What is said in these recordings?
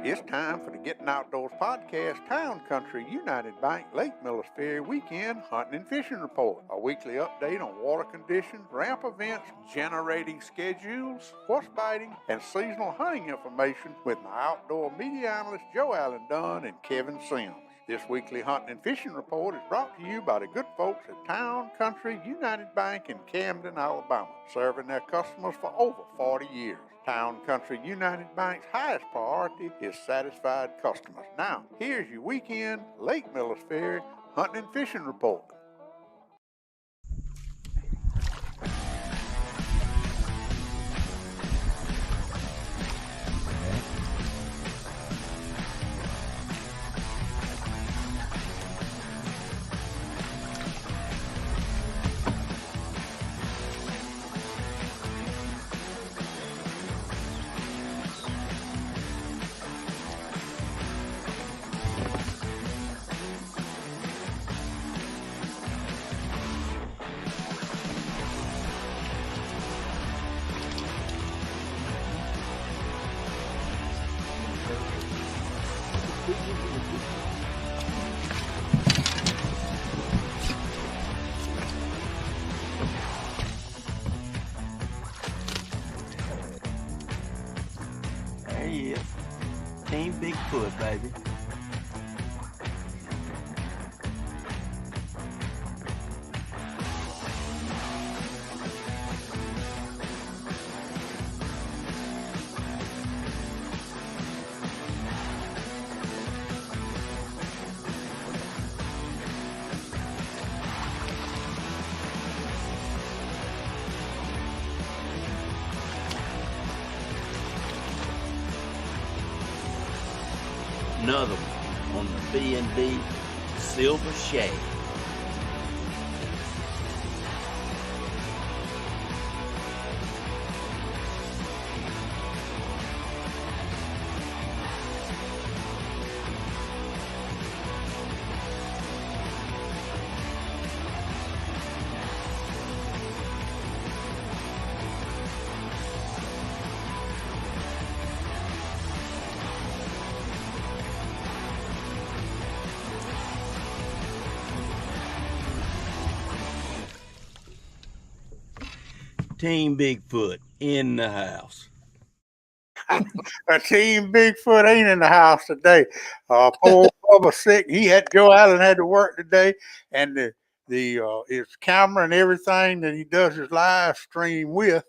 It's time for the Gettin Outdoors podcast, Town Country United Bank Lake Millers Ferry Weekend Hunting and Fishing Report. A weekly update on water conditions, ramp events, generating schedules, horse biting, and seasonal hunting information with my outdoor media analysts Joe Allen Dunn and Kevin Sims. This weekly hunting and fishing report is brought to you by the good folks at Town Country United Bank in Camden, Alabama, serving their customers for over 40 years. Town Country United Bank's highest priority is satisfied customers. Now, here's your weekend Lake Millers Ferry hunting and fishing report. There he is. Team Bigfoot, baby. Another one on the B&B Silver Shade. Team Bigfoot in the house. Team Bigfoot ain't in the house today. Poor Bubba sick. Joe Allen had to work today, and his camera and everything that he does his live stream with,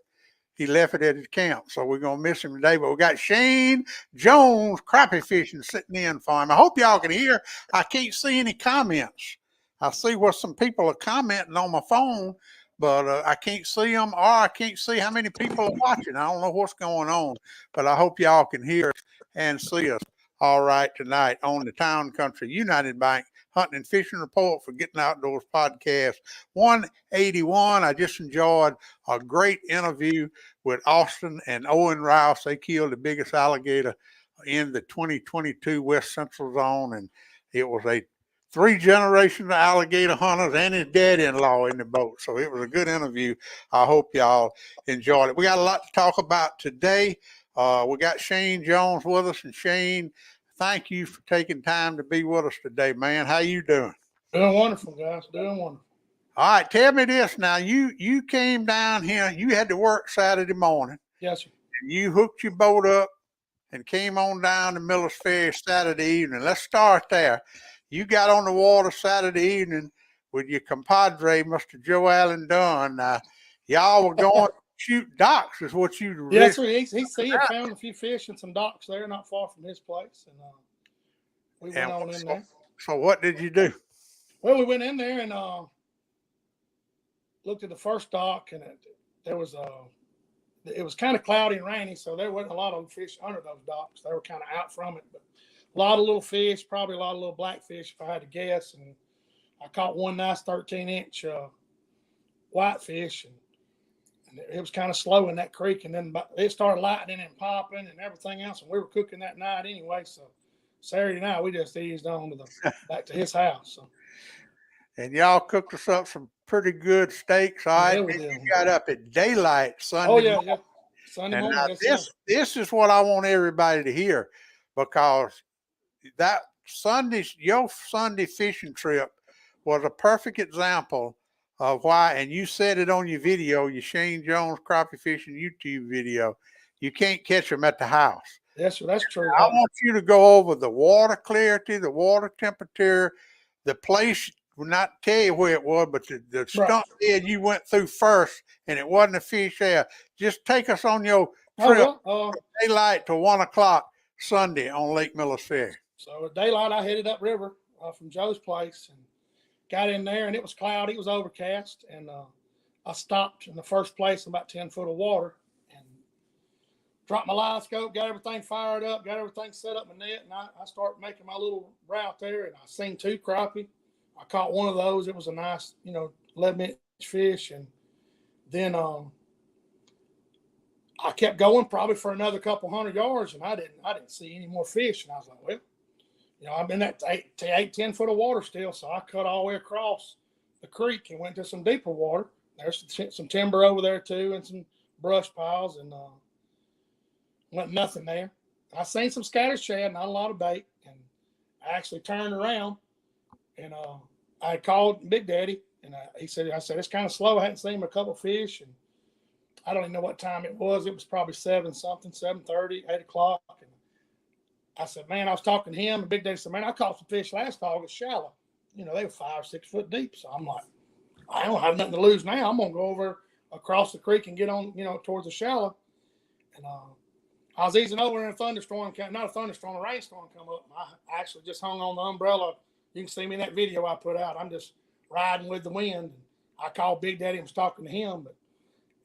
he left it at his camp. So we're gonna miss him today. But we got Shane Jones Crappie Fishing sitting in for him. I hope y'all can hear. I can't see any comments. I see what some people are commenting on my phone, but I can't see them, or I can't see how many people are watching. I don't know what's going on, but I hope y'all can hear us and see us all right tonight on the Town Country United Bank Hunting and Fishing Report for Gettin Outdoors podcast 181. I just enjoyed a great interview with Austin and Owen Rouse. They killed the biggest alligator in the 2022 West Central Zone, and it was a 3 generations of alligator hunters and his dad-in-law in the boat. So it was a good interview. I hope y'all enjoyed it. We got a lot to talk about today. We got Shane Jones with us. And Shane, thank you for taking time to be with us today, man. How you doing? Doing wonderful, guys. Doing wonderful. All right, tell me this now. You came down here. You had to work Saturday morning. Yes, sir. You hooked your boat up and came on down to Millers Ferry Saturday evening. Let's start there. You got on the water Saturday evening with your compadre, Mr. Joe Allen Dunn. Y'all were going to shoot docks, is what you. Yes, sir. He had found a few fish and some docks there, not far from his place, and we went on in there. So what did you do? Well, we went in there and looked at the first dock, and it was kind of cloudy and rainy, so there wasn't a lot of fish under those docks. They were kind of out from it, but a lot of little fish, probably a lot of little blackfish, if I had to guess. And I caught one nice 13-inch whitefish, and it was kind of slow in that creek. And then it started lightning and popping and everything else. And we were cooking that night anyway. So Saturday night, we just eased on back to his house. So. And y'all cooked us up some pretty good steaks. All right. Yeah, you got up at daylight Sunday. Oh, yeah. Sunday morning. Now this is what I want everybody to hear, because that your Sunday fishing trip was a perfect example of why, and you said it on your video, your Shane Jones Crappie Fishing YouTube video, you can't catch them at the house. Yes, sir, that's true. I want you to go over the water clarity, the water temperature, the place. Will not tell you where it was, but the stump bed you went through first, and it wasn't a fish there. Just take us on your trip from daylight to 1 o'clock Sunday on Lake Millers Ferry. So at daylight, I headed upriver from Joe's place and got in there, and it was cloudy. It was overcast, and I stopped in the first place in about 10 foot of water and dropped my live scope, got everything fired up, got everything set up in the net, and I started making my little route there, and I seen 2 crappie. I caught one of those. It was a nice, 11-inch fish. And then I kept going probably for another couple 100 yards, and I didn't see any more fish. And I was like, well, I'm in that 10 foot of water still. So I cut all the way across the creek and went to some deeper water. There's some timber over there too, and some brush piles, and went nothing there. I seen some scatter shad, not a lot of bait, and I actually turned around. And I called Big Daddy, and I said, it's kind of slow. I hadn't seen a couple fish, and I don't even know what time it was. It was probably 7:30, 8 o'clock. And I said, man, I was talking to him, and Big Daddy said, man, I caught some fish last August shallow. They were 5 or 6 foot deep. So I'm like, I don't have nothing to lose now. I'm going to go over across the creek and get on, towards the shallow. And I was easing over in a thunderstorm, not a thunderstorm, a rainstorm come up. And I actually just hung on the umbrella. You can see me in that video I put out. I'm just riding with the wind. I called Big Daddy and was talking to him,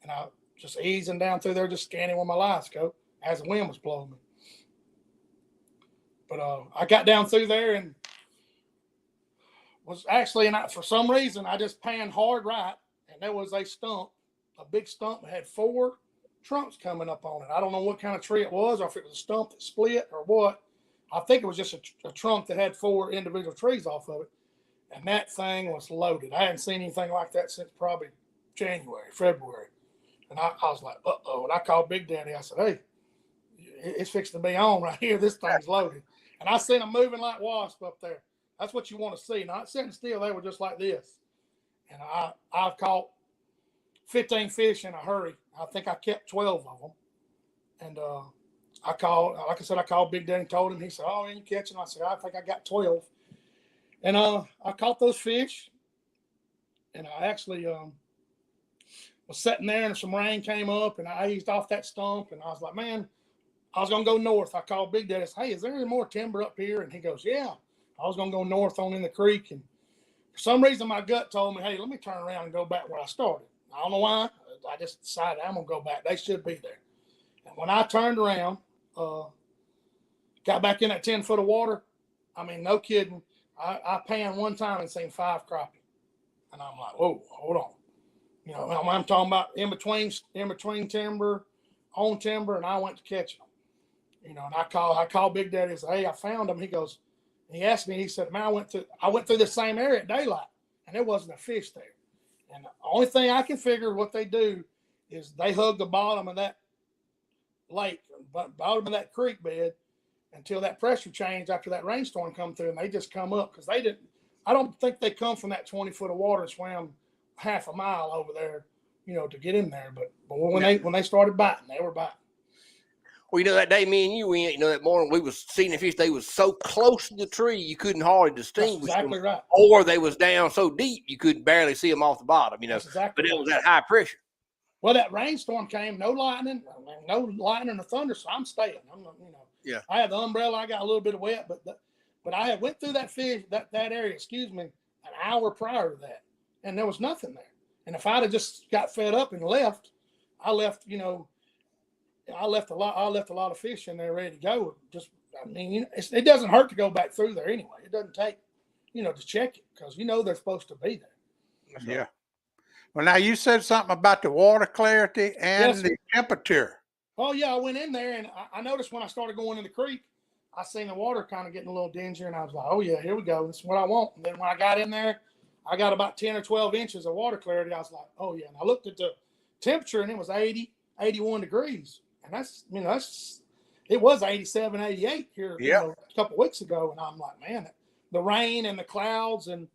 and I just easing down through there, just scanning with my live scope as the wind was blowing me. But I got down through there and was actually, for some reason, I just panned hard right, and there was a big stump that had 4 trunks coming up on it. I don't know what kind of tree it was, or if it was a stump that split or what. I think it was just a trunk that had 4 individual trees off of it. And that thing was loaded. I hadn't seen anything like that since probably January, February. And I was like, uh-oh. And I called Big Daddy. I said, hey, it's fixing to be on right here. This thing's loaded. And I seen them moving like wasps up there. That's what you want to see. Not sitting still. They were just like this. And I've caught 15 fish in a hurry. I think I kept 12 of them. And I called Big Daddy and told him. He said, oh, you catching? I said, I think I got 12. And I caught those fish. And I actually was sitting there, and some rain came up, and I eased off that stump. And I was like, man, I was going to go north. I called Big Daddy. I said, hey, is there any more timber up here? And he goes, yeah. I was going to go north on in the creek. And for some reason, my gut told me, hey, let me turn around and go back where I started. I don't know why. I just decided I'm going to go back. They should be there. And when I turned around, got back in that 10 foot of water, I mean, no kidding. I panned one time and seen 5 crappie. And I'm like, whoa, hold on. I'm talking about in between timber, on timber, and I went to catch them. And I called Big Daddy and said, hey, I found them. He asked me, he said, man, I went through the same area at daylight, and there wasn't a fish there. And the only thing I can figure what they do is they hug the bottom of that lake, bottom of that creek bed, until that pressure changed after that rainstorm come through, and they just come up because I don't think they come from that 20 foot of water and swam half a mile over there, to get in there. But when they started biting, they were biting. Well, that day me and you went, that morning we was seeing the fish. They was so close to the tree you couldn't hardly distinguish exactly them, right. or they was down so deep you could barely see them off the bottom. That's exactly but it right. was that high pressure. Well, that rainstorm came, no lightning or thunder, so I'm staying. Yeah. I had the umbrella. I got a little bit of wet, but I had went through that area, an hour prior to that, and there was nothing there. And if I'd have just got fed up and left, I left a lot of fish in there ready to go. It doesn't hurt to go back through there anyway. It doesn't take, to check it because they're supposed to be there. So, yeah. Well, now you said something about the water clarity and the temperature. Oh, yeah, I went in there, and I noticed when I started going in the creek, I seen the water kind of getting a little dingier, and I was like, oh, yeah, here we go. This is what I want. And then when I got in there, I got about 10 or 12 inches of water clarity. I was like, oh, yeah. And I looked at the temperature, and it was 80, 81 degrees. And it was 87, 88 here, Yeah. a couple of weeks ago. And I'm like, man, the rain and the clouds and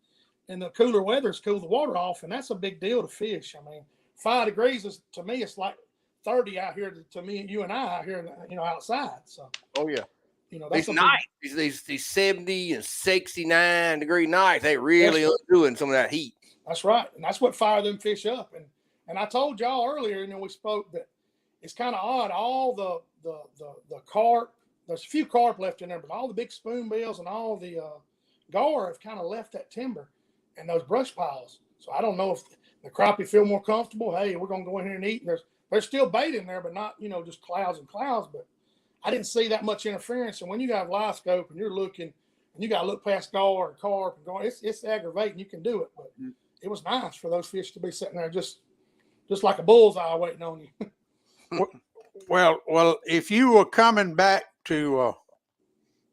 the cooler weather's cooled the water off. And that's a big deal to fish. I mean, 5 degrees is, to me, it's like 30 out here to me and you and I out here, outside. So, Oh yeah. That's These nights, these 70 and 69 degree nights, they really undoing some of that heat. That's right. And that's what fired them fish up. And I told y'all earlier, we spoke, that it's kind of odd. All the carp, there's a few carp left in there, but all the big spoonbills and all the gar have kind of left that timber and those brush piles. So I don't know if the crappie feel more comfortable. Hey, we're going to go in here and eat. And there's still bait in there, but not, just clouds and clouds. But I didn't see that much interference. And when you got a live scope and you're looking, and you got to look past gar and carp and gar, it's aggravating. You can do it, but it was nice for those fish to be sitting there just like a bullseye waiting on you. Well, if you were coming back to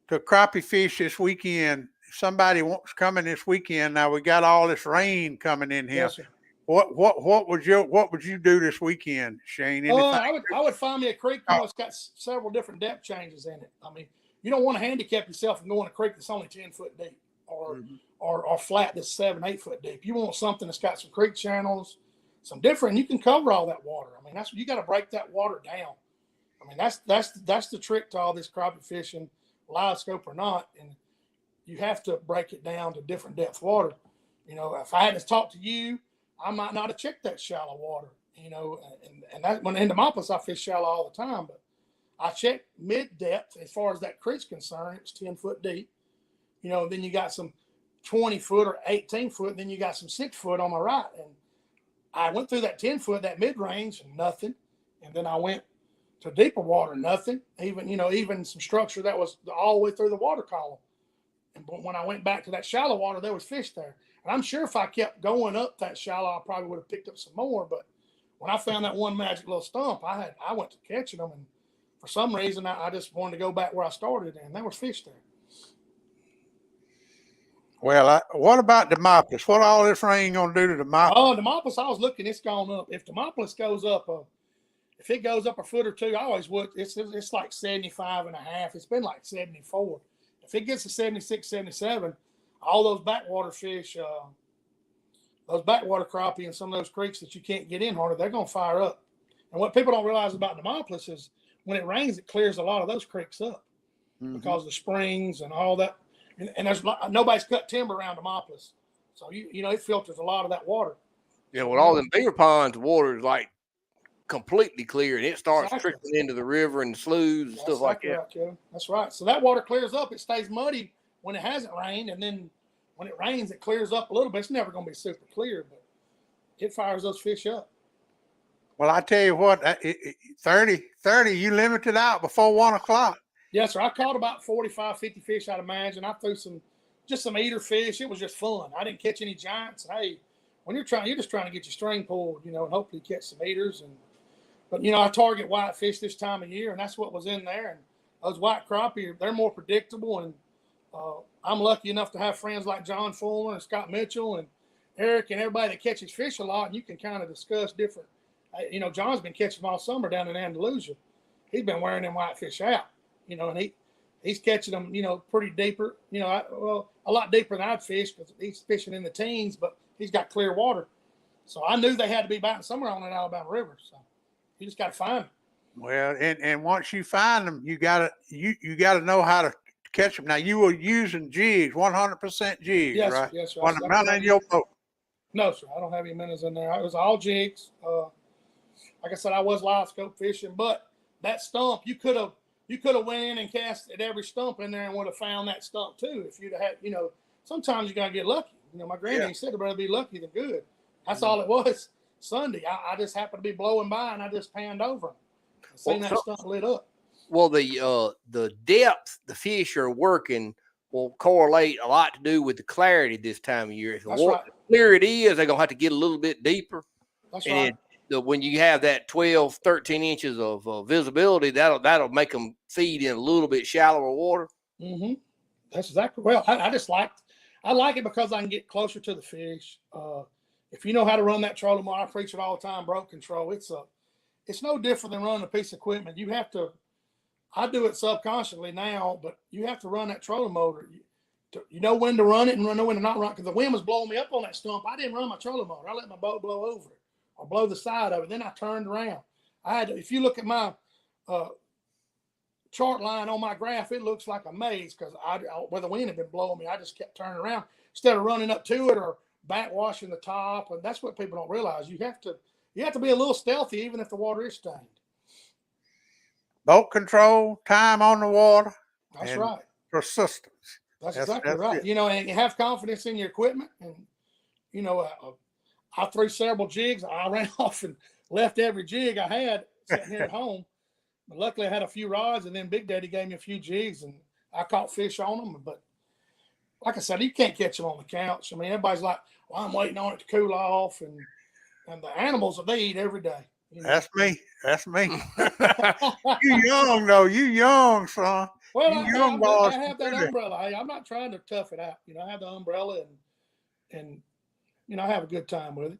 crappie fish this weekend, if somebody wants coming this weekend, now we got all this rain coming in here. Yes, What would you do this weekend, Shane? I would find me a creek. It's got several different depth changes in it. I mean, you don't want to handicap yourself and go in a creek that's only 10 foot deep or flat that's 7, 8 foot deep. You want something that's got some creek channels, some different. You can cover all that water. I mean, that's you got to break that water down. I mean, that's the trick to all this crappie fishing, live scope or not, and you have to break it down to different depth water. If I hadn't talked to you, I might not have checked that shallow water, and that when in Demopolis, I fish shallow all the time, but I checked mid depth as far as that creek's concerned. It was 10 foot deep, then you got some 20 foot or 18 foot, then you got some 6 foot on my right. And I went through that 10 foot, that mid range, nothing. And then I went to deeper water, nothing. Even some structure that was all the way through the water column. And when I went back to that shallow water, there was fish there. And I'm sure if I kept going up that shallow, I probably would have picked up some more. But when I found that one magic little stump, I went to catching them. And for some reason, I just wanted to go back where I started, and there was fish there. Well, what about Demopolis? What all this rain going to do to Demopolis? Oh, Demopolis, I was looking, it's gone up. If Demopolis goes up, if it goes up a foot or two, I always would. It's like 75 and a half. It's been like 74. If it gets to 76, 77, all those backwater fish, those backwater crappie and some of those creeks that you can't get in harder, they're going to fire up. And what people don't realize about Demopolis is when it rains, it clears a lot of those creeks up because of the springs and all that. And there's nobody's cut timber around Demopolis. So, it filters a lot of that water. Yeah, with all them beaver ponds, the water is like completely clear and it starts trickling into the river and the sloughs and stuff like that. Right, that's right. So that water clears up. It stays muddy when it hasn't rained. And then when it rains, it clears up a little bit. It's never going to be super clear, but it fires those fish up. Well, I tell you what, 30, you limited out before 1 o'clock. Yes, sir. I caught about 45, 50 fish, I'd imagine. I threw some eater fish. It was just fun. I didn't catch any giants. And hey, when you're just trying to get your string pulled, and hopefully catch some eaters. But I target white fish this time of year, and that's what was in there. And those white crappie, they're more predictable. And I'm lucky enough to have friends like John Fuller and Scott Mitchell and Eric and everybody that catches fish a lot. And you can kind of discuss different. John's been catching them all summer down in Andalusia. He's been wearing them white fish out. And he's catching them, pretty deeper, a lot deeper than I'd fish because he's fishing in the teens, but he's got clear water. So I knew they had to be biting somewhere on that Alabama River. So you just got to find them. Well, and once you find them, you gotta know how to catch them. Now you were using jigs, 100% jigs, yes, right? Yes, sir. None in your boat. No, sir. I don't have any minnows in there. It was all jigs. Like I said, I was live scope fishing, but that stump, you could have went in and cast at every stump in there and would have found that stump too. If you'd have had, sometimes you got to get lucky. My granddaddy said I'd rather be lucky than good. That's all it was. Sunday, I just happened to be blowing by and I just panned over. Seen that stump lit up. Well, the depth the fish are working will correlate a lot to do with the clarity this time of year. If the clear it is, they're going to have to get a little bit deeper. That's right. When you have that 12, 13 inches of visibility, that'll make them feed in a little bit shallower water. Mm-hmm. That's exactly. Well, I like it because I can get closer to the fish. If you know how to run that trolling motor, I preach it all the time. Broke control. It's no different than running a piece of equipment. You have to I do it subconsciously now, but you have to run that trolling motor. You know when to run it and know when to not run, because the wind was blowing me up on that stump. I didn't run my trolling motor. I let my boat blow over it or blow the side of it. Then I turned around. If you look at my chart line on my graph, it looks like a maze because where the wind had been blowing me, I just kept turning around instead of running up to it or backwashing the top. And that's what people don't realize. You have to be a little stealthy even if the water is stained. Boat control, time on the water. That's right. Persistence. That's exactly right. It. And you have confidence in your equipment. And, I threw several jigs. I ran off and left every jig I had sitting here at home. But luckily, I had a few rods, and then Big Daddy gave me a few jigs, and I caught fish on them. But like I said, you can't catch them on the couch. I mean, everybody's like, well, I'm waiting on it to cool off. And the animals, they eat every day. That's me. You young, though. You young, son. Well, I have that umbrella. I'm not trying to tough it out. I have the umbrella and I have a good time with it.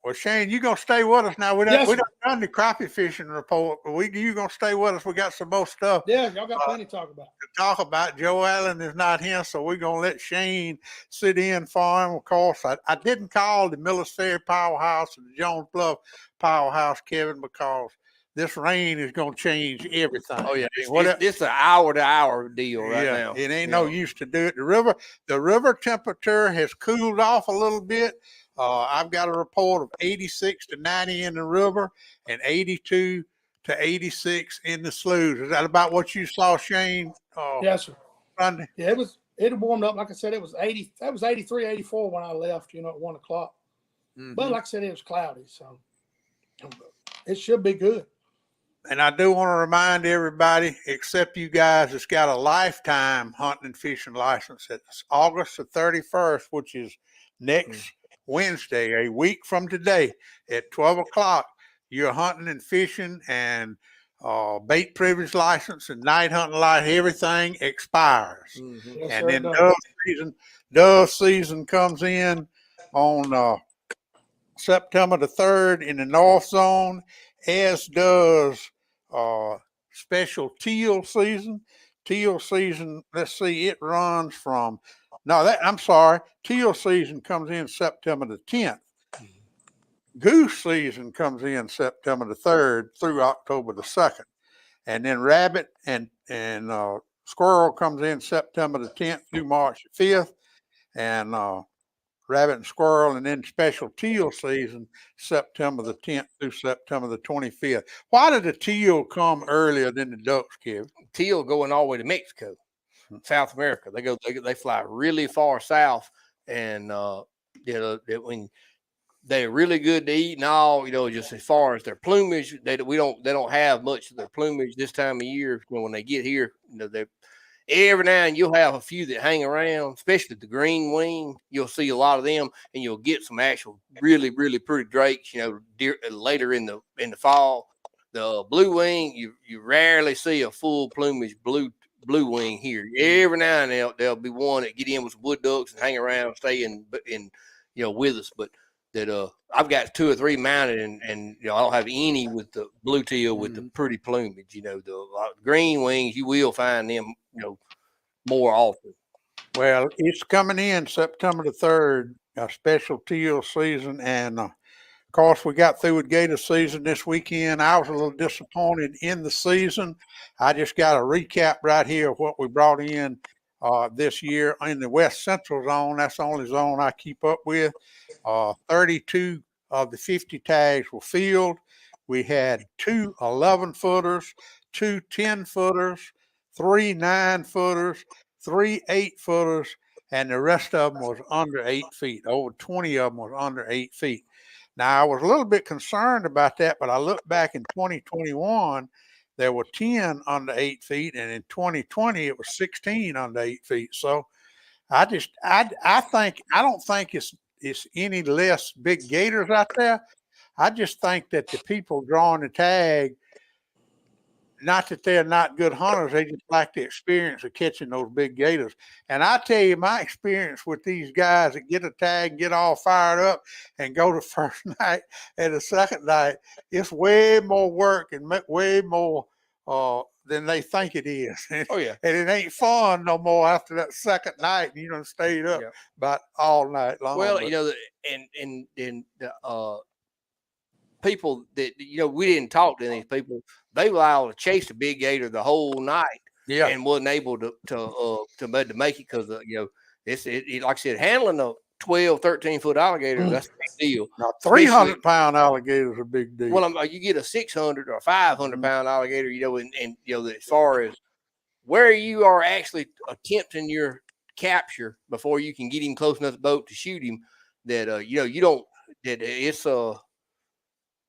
Well, Shane, you gonna stay with us now? We don't done the crappie fishing report, but you gonna stay with us? We got some more stuff. Yeah, y'all got plenty to talk about. Joe Allen is not here, so we're gonna let Shane sit in for him. Of course, I didn't call the Millers Ferry Powerhouse and the Jones Bluff Powerhouse, Kevin, because this rain is gonna change everything. Oh yeah, it's an hour-to-hour deal now. It ain't no use to do it. The river temperature has cooled off a little bit. I've got a report of 86 to 90 in the river and 82 to 86 in the sloughs. Is that about what you saw, Shane? Yes, sir. Sunday? Yeah, it warmed up. Like I said, it was 80. That was 83, 84 when I left, at 1 o'clock. Mm-hmm. But like I said, it was cloudy, so it should be good. And I do want to remind everybody, except you guys, it's got a lifetime hunting and fishing license. It's August the 31st, which is next Wednesday, a week from today at 12 o'clock. Your hunting and fishing and bait privilege license and night hunting license, everything expires. Mm-hmm. Yes, and then dove season comes in on September the 3rd in the North Zone, as does special teal season. Teal season, let's see, it runs from teal season comes in September the 10th. Goose season comes in September the 3rd through October the 2nd. And then rabbit and squirrel comes in September the 10th through March the 5th. And rabbit and squirrel, and then special teal season, September the 10th through September the 25th. Why did the teal come earlier than the ducks, Kevin? Teal going all the way to Mexico. South America, they fly really far south, and when they're really good to eat and all, just as far as their plumage, they don't have much of their plumage this time of year. When they get here, they every now and you'll have a few that hang around, especially the green wing. You'll see a lot of them, and you'll get some actual really, really pretty drakes. Later in the fall. The blue wing, you rarely see a full plumage blue wing here. Every now and then there'll be one that get in with some wood ducks and hang around and stay in with us. But that I've got 2 or 3 mounted, and I don't have any with the blue teal with the pretty plumage. The green wings, you will find them more often. Well, it's coming in September the 3rd, a special teal season, and of course, we got through with gator season this weekend. I was a little disappointed in the season. I just got a recap right here of what we brought in this year in the West Central Zone. That's the only zone I keep up with. 32 of the 50 tags were filled. We had 2 11-footers, 2 10-footers, 3 9-footers, 3 8-footers, and the rest of them was under 8 feet. Over 20 of them was under 8 feet. Now, I was a little bit concerned about that, but I looked back in 2021, there were 10 under 8 feet, and in 2020, it was 16 under 8 feet. So I don't think it's any less big gators out there. I just think that the people drawing the tag, not that they're not good hunters, they just like the experience of catching those big gators. And I tell you, my experience with these guys that get a tag, get all fired up, and go the first night and the second night, it's way more work and way more than they think it is. Oh yeah. And it ain't fun no more after that second night. You done stayed up Yeah. about all night long. Well, but- you know, and the people that we didn't talk to these people. They were able to chase the big gator the whole night, yeah, and wasn't able to make it because it's like I said, handling a 12, 13-foot alligator, that's a big deal. now 300-pound alligators are a big deal. Well, you get a 600 or 500-pound alligator, and as far as where you are actually attempting your capture before you can get him close enough to the boat to shoot him, that you don't. That it's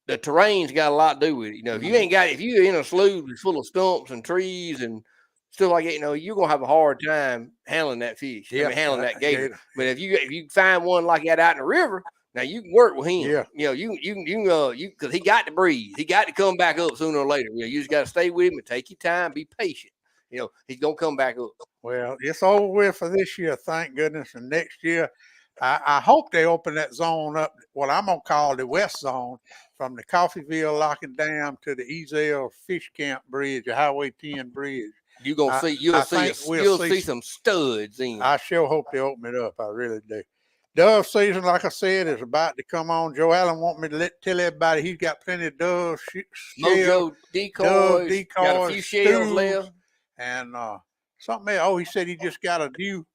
the terrain's got a lot to do with it. If you're in a slough that's full of stumps and trees and stuff like that, you're gonna have a hard time handling that fish. Handling that gator. But if you find one like that out in the river, now you can work with him. Yeah. Because he got to breathe. He got to come back up sooner or later. You just got to stay with him and take your time, be patient. He's gonna come back up. Well, it's over with for this year, thank goodness. And next year, I hope they open that zone up, what I'm gonna call the west zone, from the Coffeeville locking dam to the Ezel Fish Camp Bridge, the Highway 10 bridge. You'll see some studs in. I sure hope they open it up. I really do. Dove season, like I said, is about to come on. Joe Allen want me to tell everybody he's got plenty of doves, mojo decoys, got a few shells left, and something else. Oh, he said he just got a new,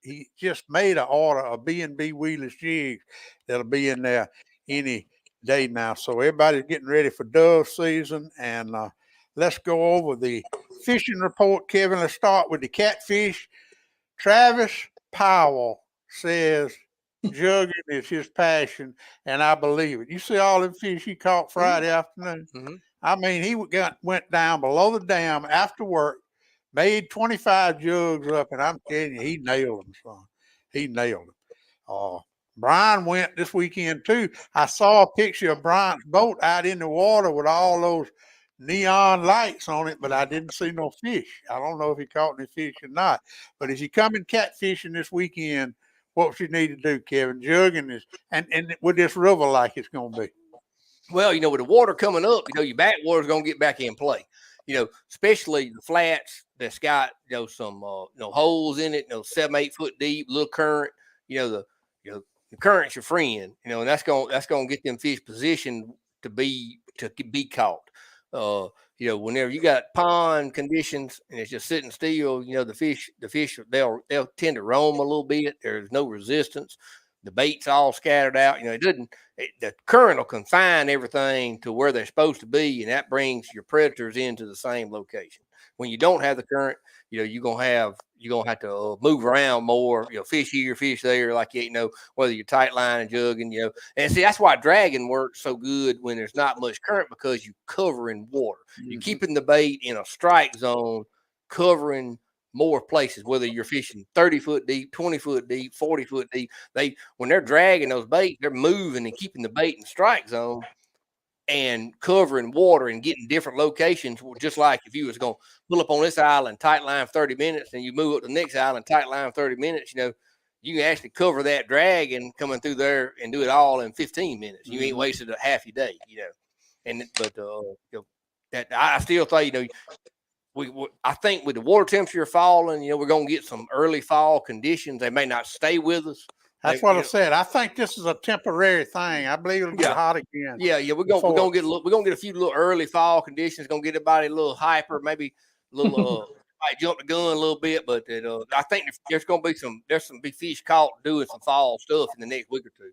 he just made an order of B&B Wheelers jigs that'll be in there any day now. So everybody's getting ready for dove season, and let's go over the fishing report, Kevin. Let's start with the catfish. Travis Powell says jugging is his passion, and I believe it. You see all the fish he caught Friday afternoon? Mm-hmm. I mean, he went down below the dam after work, made 25 jugs up, and I'm telling you, he nailed them, son. He nailed them. Brian went this weekend too. I saw a picture of Brian's boat out in the water with all those neon lights on it, but I didn't see no fish. I don't know if he caught any fish or not. But if you come in catfishing this weekend, what you need to do, Kevin? Jugging is and with this river like it's gonna be. Well, with the water coming up, your backwater's gonna get back in play. Especially the flats that's got some holes in it, 7-8 foot deep, little current. The current's your friend, and that's gonna get them fish positioned to be caught. Whenever you got pond conditions and it's just sitting still, the fish they'll tend to roam a little bit. There's no resistance. The bait's all scattered out. The current will confine everything to where they're supposed to be, and that brings your predators into the same location. When you don't have the current, you're gonna have to move around more. Fish here, fish there, like whether you're tight line and jugging. And see, that's why dragging works so good when there's not much current, because you covering water. Mm-hmm. You're keeping the bait in a strike zone, covering more places, whether you're fishing 30 foot deep, 20 foot deep, 40 foot deep. When they're dragging those baits, they're moving and keeping the bait in strike zone and covering water and getting different locations. Just like if you was going to pull up on this island, tight line 30 minutes, and you move up to the next island, tight line 30 minutes, you can actually cover that drag and coming through there and do it all in 15 minutes. You ain't wasted a half your day, that I still think, I think with the water temperature falling, we're going to get some early fall conditions. They may not stay with us. That's what I said. I think this is a temporary thing. I believe it'll get hot again. Yeah. We're gonna get a few little early fall conditions. Gonna get everybody a little hyper, maybe a little might jump the gun a little bit. But I think there's gonna be some fish caught doing some fall stuff in the next week or two.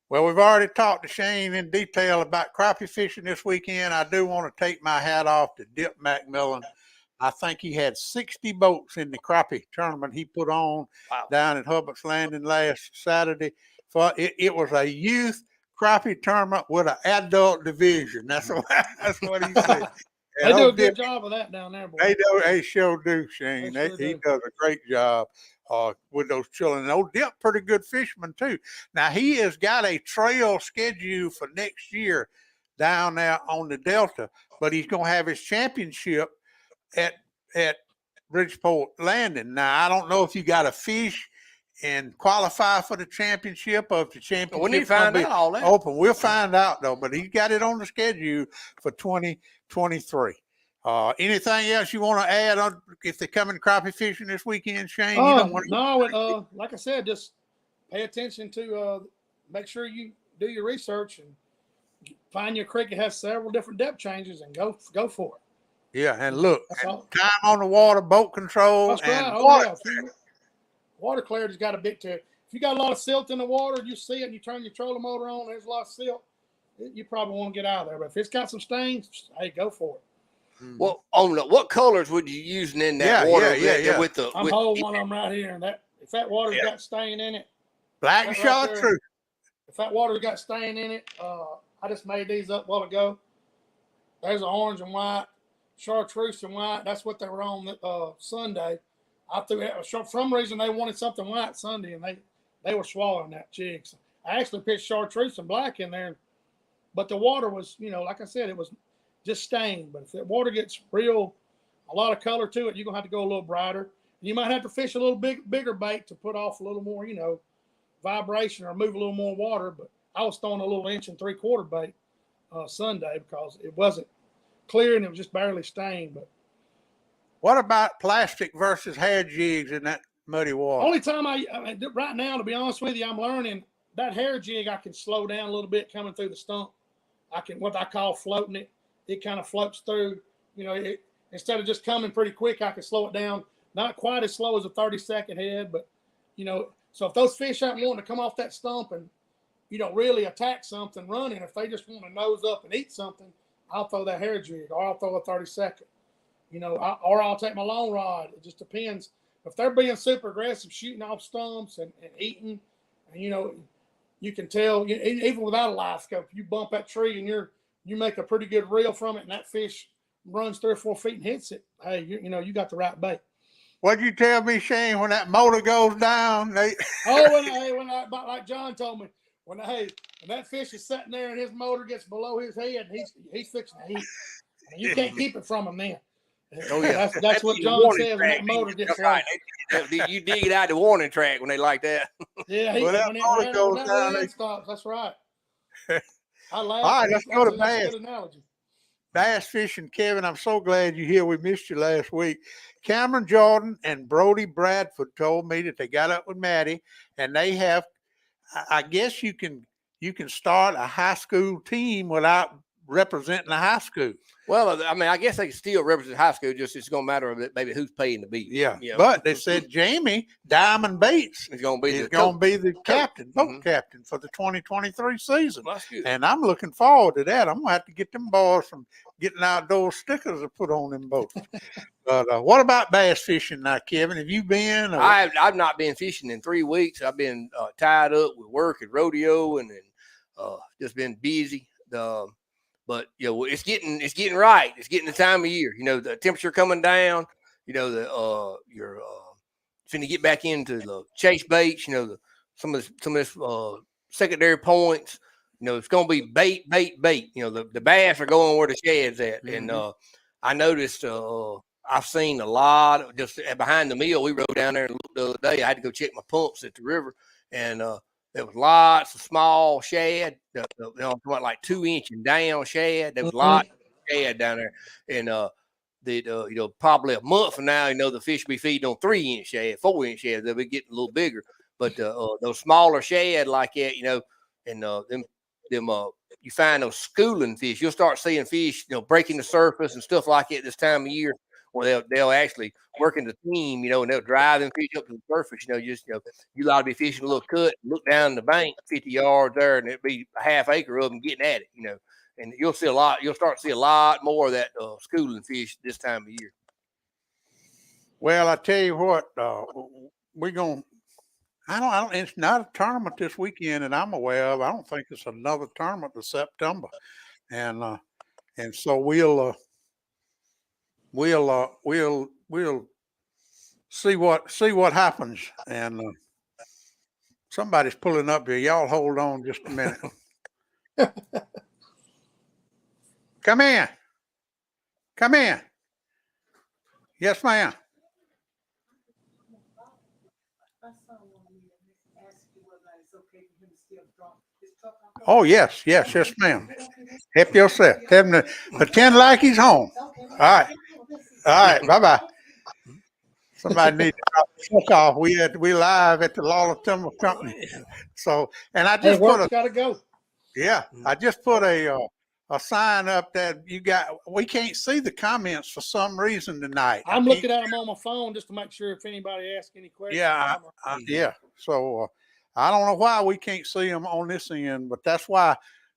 Well, we've already talked to Shane in detail about crappie fishing this weekend. I do want to take my hat off to Dip McMillan. I think he had 60 boats in the crappie tournament he put on down at Hubbards Landing last Saturday. It was a youth crappie tournament with an adult division. That's what he said. They do a good job of that down there, boy. They sure do, Shane. He does a great job with those children. And old Dip, pretty good fisherman, too. Now, he has got a trail schedule for next year down there on the Delta, but he's going to have his championship at Bridgeport Landing. Now, I don't know if you got to fish and qualify for the championship, or if the championship we need to find out all that. Open. We'll find out, though, but he's got it on the schedule for 2023. Anything else you want to add on if they're coming crappie fishing this weekend, Shane? You don't want No, like I said, just pay attention to make sure you do your research and find your creek that has several different depth changes and go for it. Yeah, and look, That's time on the water, boat control, That's and right. water. Water clarity's got a big to it. If you got a lot of silt in the water, you see it and you turn your trolling motor on, there's a lot of silt, you probably want to get out of there. But if it's got some stains, hey, go for it. Well, what colors would you use in that water? With the I'm holding one of them right here, and if that water's got stain in it, black and chartreuse. If that water's got stain in it, I just made these up a while ago. There's an orange and white, chartreuse and white. That's what they were on Sunday. I threw it for some reason they wanted something white Sunday, and they were swallowing that jigs. I actually pitched chartreuse and black in there, but the water was, like I said, it was just stained. But if the water gets a lot of color to it, you're gonna have to go a little brighter. You might have to fish a little bigger bait to put off a little more, vibration or move a little more water. But I was throwing a little 1 3/4 bait Sunday because it wasn't clear and it was just barely stained. But what about plastic versus hair jigs in that muddy water? Only time I mean, right now, to be honest with you, I'm learning that hair jig. I can slow down a little bit coming through the stump. I can what I call floating it. It kind of floats through. Instead of just coming pretty quick, I can slow it down. Not quite as slow as a 30-second head, but So if those fish aren't wanting to come off that stump and really attack something running, if they just want to nose up and eat something, I'll throw that hair jig, or I'll throw a 30-second. Or I'll take my long rod. It just depends. If they're being super aggressive, shooting off stumps and eating, and you can tell even without a live scope, you bump that tree and you make a pretty good reel from it, and that fish runs 3 or 4 feet and hits it. Hey, you got the right bait. What'd you tell me, Shane, when that motor goes down? Like John told me, when that fish is sitting there and his motor gets below his head, he's fixing to eat. You can't keep it from him then. Oh yeah, that's what John says when that motor gets right. You dig it out the warning track when they like that. Yeah, that motor goes down. Stops. That's right. I laugh. All right, let's go to bass. Bass fishing, Kevin. I'm so glad you're here. We missed you last week. Cameron Jordan and Brody Bradford told me that they got up with Maddie, and they have. I guess you can start a high school team without representing a high school. Well, I mean, I guess they can still represent high school. Just it's going to matter of maybe who's paying the beat. Yeah, but they said Jamie Diamond Bates is going to be the captain, boat captain for the 2023 season. Well, that's good. And I'm looking forward to that. I'm going to have to get them boys from getting outdoor stickers to put on them boats. But what about bass fishing now, Kevin? Have you been? I've not been fishing in 3 weeks. I've been tied up with work at rodeo and just been busy. But it's getting right. It's getting the time of year. The temperature coming down. You're finna get back into the chase baits. Some of this secondary points. It's gonna be bait. The bass are going where the shad's at. Mm-hmm. And I noticed I've seen a lot of just behind the mill. We rode down there and looked the other day. I had to go check my pumps at the river, and there was lots of small shad, like 2 inch and down shad. There was lots of shad down there, and probably a month from now, the fish will be feeding on 3 inch shad, 4 inch shad. They'll be getting a little bigger, but those smaller shad like that, and them you find those schooling fish. You'll start seeing fish, breaking the surface and stuff like that this time of year. Well, they'll actually work in the team, and they'll drive them fish up to the surface. You ought to be fishing a little cut, look down the bank 50 yards there, and it'd be a half acre of them getting at it, and you'll see a lot. You'll start to see a lot more of that schooling fish this time of year. Well, I tell you what, we're going. I don't. It's not a tournament this weekend that I'm aware of. I don't think it's another tournament in September, and so we'll see what happens. And somebody's pulling up here. Y'all hold on just a minute. Come in. Yes, ma'am. Oh, yes, ma'am. Help yourself. Tell him to pretend like he's home. right. All right. Bye-bye. Somebody needs to drop the fuck off. We live at the Lawler Timber Company. So, and I Hey, just put work's a, got to go. yeah, I just put a sign up that we can't see the comments for some reason tonight. I'm looking at them on my phone just to make sure if anybody asks any questions. Yeah, yeah. So I don't know why we can't see them on this end, but that's why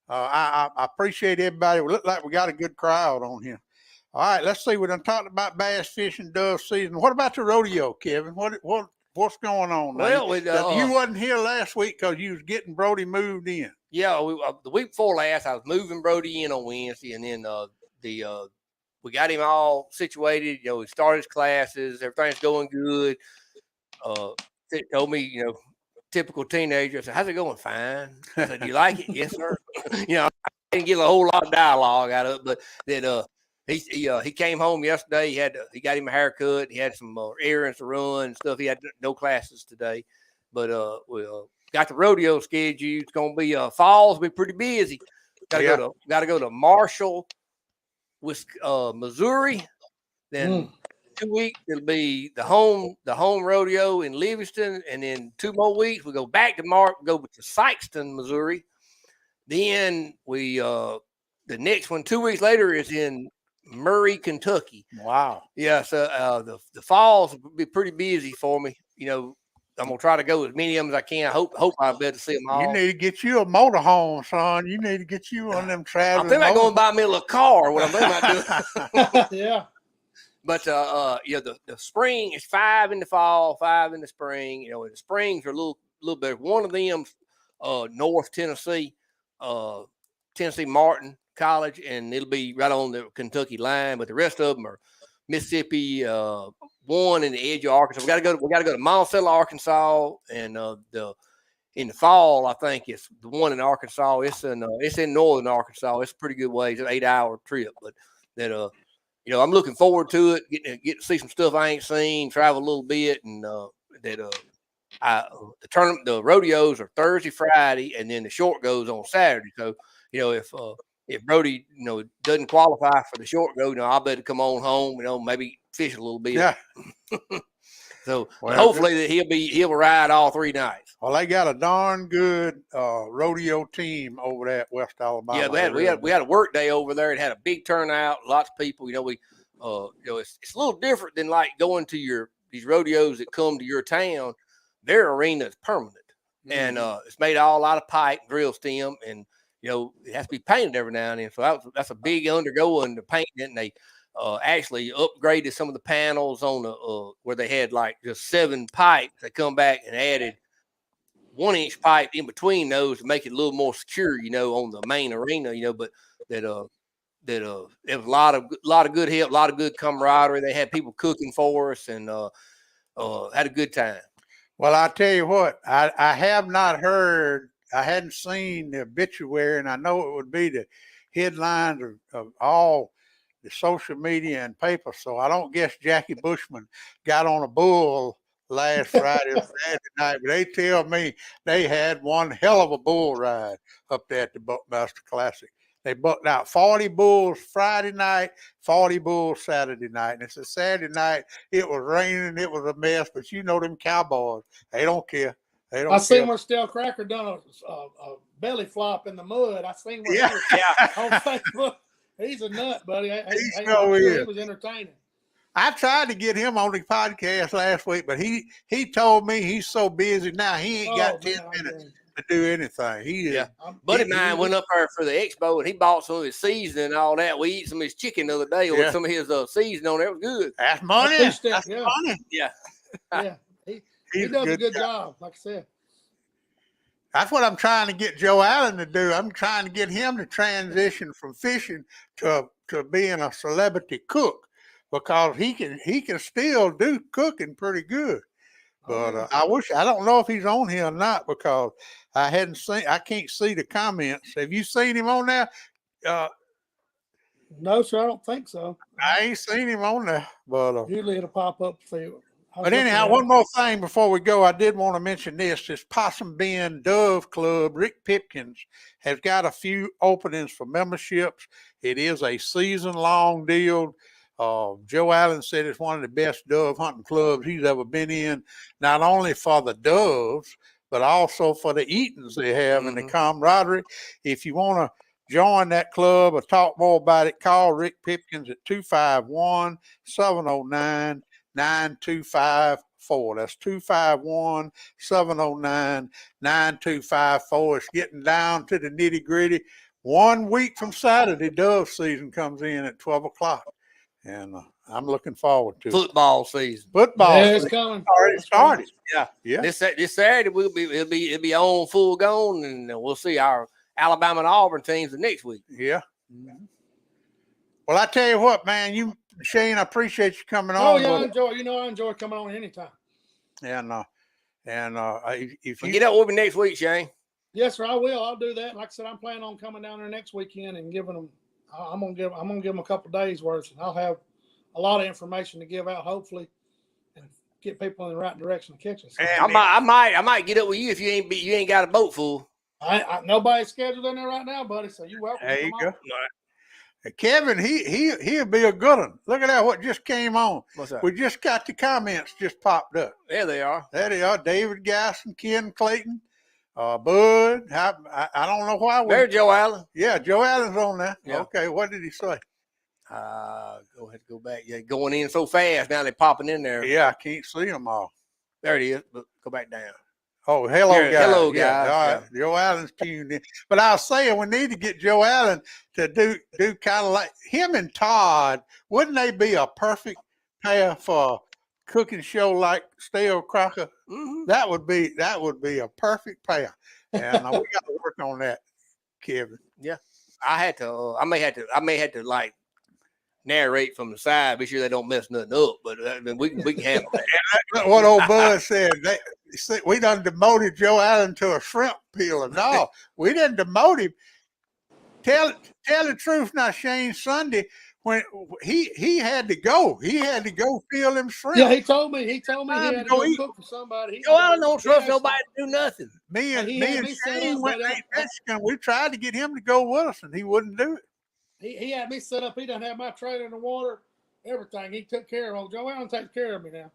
I appreciate everybody. We look like we got a good crowd on here. All right, let's see. We done talked about bass fishing, dove season. What about the rodeo, Kevin? What's going on? Well, You wasn't here last week because you was getting Brody moved in. Yeah, the week before last, I was moving Brody in on Wednesday, and then we got him all situated. You know, he started his classes. Everything's going good. It told me, you know, typical teenager. I said, "How's it going?" "Fine." I said, "Do you like it?" "Yes, sir." You know, I didn't get a whole lot of dialogue out of it, but then he came home yesterday. He got him a haircut. He had some errands to run and stuff. He had no classes today, but we got the rodeo schedule. It's gonna be fall's be pretty busy. Got to go to Marshall, Missouri. Then 2 weeks it'll be the home rodeo in Livingston, and then 2 more weeks we go back to go to Sykeston, Missouri. Then we the next one 2 weeks later is in Murray, Kentucky. Wow. Yeah, so the falls will be pretty busy for me. You know, I'm gonna try to go as many of them as I can. I hope I'll be able to see them all. You need to get you a motorhome, son. You need to get you one of them traveling. I think I'm going to buy me a little car. What I'm thinking about doing. Yeah. But yeah, the spring is 5 in the fall, 5 in the spring. You know, the springs are a little better. One of them, North Tennessee, Tennessee Martin College, and it'll be right on the Kentucky line. But the rest of them are Mississippi, one in the edge of Arkansas. We got to go to Monticello, Arkansas, and in the fall, I think it's the one in Arkansas. It's in northern Arkansas. It's a pretty good way. It's an 8-hour trip, but that you know, I'm looking forward to it. Get to see some stuff I ain't seen, travel a little bit, and the tournament, the rodeos are Thursday, Friday, and then the short goes on Saturday. So, you know, if Brody, you know, doesn't qualify for the short go, you know, I'll better come on home, you know, maybe fish a little bit. Yeah. So hopefully he'll ride all 3 nights. Well, they got a darn good rodeo team over there at West Alabama. Yeah, we had a work day over there. It had a big turnout, lots of people. You know, you know, it's a little different than like going to these rodeos that come to your town. Their arena is permanent, and it's made all out of pipe, drill stem, and you know it has to be painted every now and then. So that's a big undergoing to paint it, and they actually upgraded some of the panels on the where they had like just 7 pipes. They come back and added 1-inch pipe in between those to make it a little more secure, you know, on the main arena, you know. But it was a lot of good help, a lot of good camaraderie. They had people cooking for us, and had a good time. Well, I tell you what, I have not heard, I hadn't seen the obituary, and I know it would be the headlines of all the social media and paper. So I don't guess Jackie Bushman got on a bull last Friday or Saturday night, but they tell me they had one hell of a bull ride up there at the Buckmaster Classic. They bucked out 40 bulls Friday night, 40 bulls Saturday night. And it's a Saturday night. It was raining. It was a mess. But you know them cowboys. They don't care. I seen where Stell Cracker done a belly flop in the mud. I seen where on Facebook. He's a nut, buddy. He was entertaining. I tried to get him on the podcast last week, but he told me he's so busy now he ain't got 10 minutes to do anything. Buddy of mine went up there for the expo, and he bought some of his seasoning and all that. We eat some of his chicken the other day with some of his seasoning on there. It was good. That's money. That's money. Yeah. Yeah. He does a good job, like I said. That's what I'm trying to get Joe Allen to do. I'm trying to get him to transition from fishing to being a celebrity cook, because he can still do cooking pretty good. But I don't know if he's on here or not, because I can't see the comments. Have you seen him on there? No, sir, I don't think so. I ain't seen him on there, but usually it'll pop up for you. But anyhow, one more thing before we go. I did want to mention this. This Possum Bend Dove Club, Rick Pipkins, has got a few openings for memberships. It is a season-long deal. Joe Allen said it's one of the best dove hunting clubs he's ever been in, not only for the doves, but also for the eatings they have and the camaraderie. If you want to join that club or talk more about it, call Rick Pipkins at 251-709-9254. That's 251-709-9254. It's getting down to the nitty gritty. 1 week from Saturday, dove season comes in at 12 o'clock. And I'm looking forward to football season. Yeah, it's season. coming. Already started. Yeah. This Saturday it'll be on full gone, and we'll see our Alabama and Auburn teams the next week. Yeah. Well, I tell you what, man, Shane, I appreciate you coming on. Oh yeah, I enjoy coming on anytime. And if you get up with me next week, Shane. Yes, sir, I will. I'll do that. Like I said, I'm planning on coming down there next weekend and giving them. I'm gonna give them a couple of days worth, and I'll have a lot of information to give out, hopefully, and get people in the right direction to catch us. I might get up with you if you ain't got a boat full. Nobody's scheduled in there right now, buddy. So you're welcome. There you go. Kevin, he'll be a good one. Look at that! What just came on? What's that? We just got the comments just popped up. There they are. There they are. David Gasson, Ken Clayton, Bud. I don't know why. There's Joe Allen. Yeah, Joe Allen's on there. Yeah. Okay, what did he say? Go ahead, go back. Yeah, going in so fast now they're popping in there. Yeah, I can't see them all. There it is. But go back down. Oh, hello, guys. Hello, guys. Yeah, all right. Yeah. Joe Allen's tuned in. But I was saying we need to get Joe Allen to do kind of like him and Todd. Wouldn't they be a perfect pair for a cooking show like Stale Crocker? Mm-hmm. That would be a perfect pair. And we got to work on that, Kevin. Yeah, I may have to like narrate from the side, be sure they don't mess nothing up. But we can handle that. What old Bud said. We done demoted Joe Allen to a shrimp peeler. No, we didn't demote him. Tell the truth now, Shane. Sunday when he had to go, peel them shrimp. Yeah, he told me he had to go cook for somebody. Joe Allen don't trust nobody to do nothing. Me and Shane went to Mexican. We tried to get him to go with us, and he wouldn't do it. He had me set up. He done had my trailer in the water, everything. He took care of. Joe Allen takes care of me now.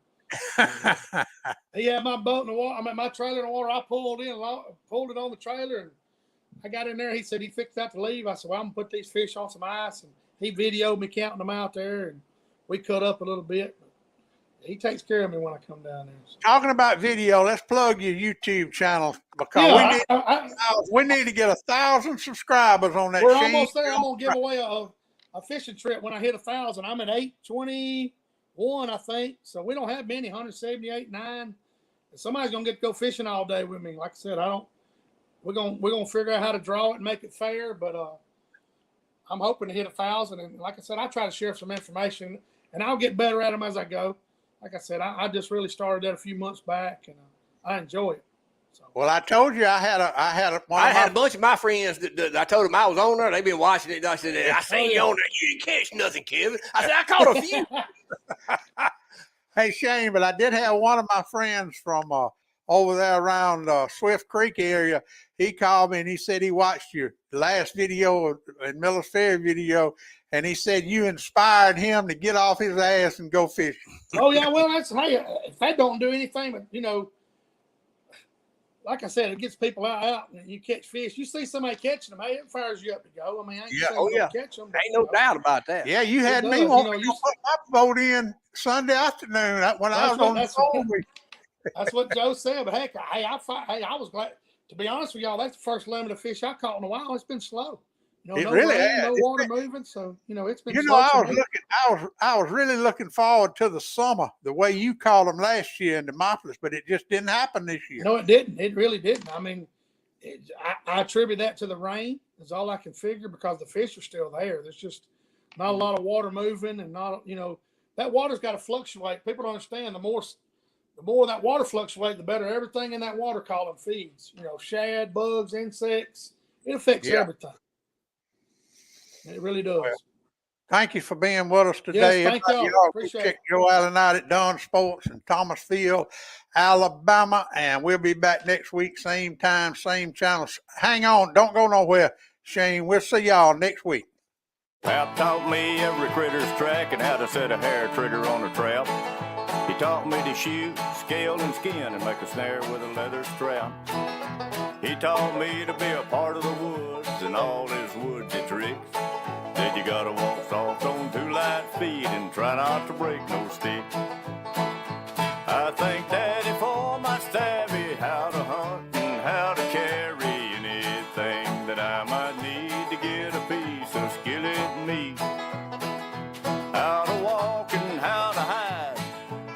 He had my boat in the water. My trailer in the water. I pulled it on the trailer, and I got in there. He said he fixed that to leave. I said, well, I'm gonna put these fish on some ice, and he videoed me counting them out there, and we cut up a little bit. But he takes care of me when I come down there. So. Talking about video, let's plug your YouTube channel because we need to get 1,000 subscribers on that. We're almost there. I'm gonna give away a fishing trip when I hit 1,000. I'm at 821, I think. So we don't have many. 178, 9. Somebody's gonna get to go fishing all day with me. Like I said, we're gonna figure out how to draw it and make it fair. But I'm hoping to hit 1,000. And like I said, I try to share some information, and I'll get better at them as I go. Like I said, I just really started that a few months back, and I enjoy it. So. Well, I told you I had a bunch of my friends that I told them I was on there. They've been watching it. I said, I seen you on there. You didn't catch nothing, Kevin. I said, I caught a few. Hey, Shane, but I did have one of my friends from over there around Swift Creek area. He called me and he said he watched your last video and Millers Ferry video, and he said you inspired him to get off his ass and go fishing. Oh yeah, well if that don't do anything, but like I said, it gets people out and you catch fish. You see somebody catching them, hey, it fires you up to go. I mean, I ain't catch them. Ain't no doubt about that. Yeah, you had me wanting to put my boat in Sunday afternoon when I was on the phone. That's what Joe said. But heck, I was glad. To be honest with y'all, that's the first limited fish I caught in a while. It's been slow. No water moving. So it's been. I was really looking forward to the summer, the way you called them last year in Demopolis, but it just didn't happen this year. No, it didn't. It really didn't. I mean, I attribute that to the rain. Is all I can figure because the fish are still there. There's just not a lot of water moving, and not that water's got to fluctuate. People don't understand the more that water fluctuates, the better everything in that water column feeds. Shad, bugs, insects. It affects everything. It really does. Well, thank you for being with us today. Yes, thank y'all. Appreciate it. Joe Allen out at Dunn Sports in Thomasville, Alabama, and we'll be back next week, same time, same channel. Hang on. Don't go nowhere, Shane. We'll see y'all next week. Pap taught me every critter's track and how to set a hair trigger on a trap. He taught me to shoot, scale, and skin and make a snare with a leather strap. He taught me to be a part of the woods and all his woodsy tricks. Said you gotta walk soft on 2 light feet and try not to break no stick. I thank Daddy for my savvy, how to hunt and how to carry anything that I might need to get a piece of skillet meat. How to walk and how to hide,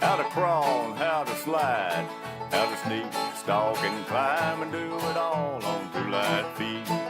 how to crawl and how to slide, how to sneak, stalk and climb and do it all on 2 light feet.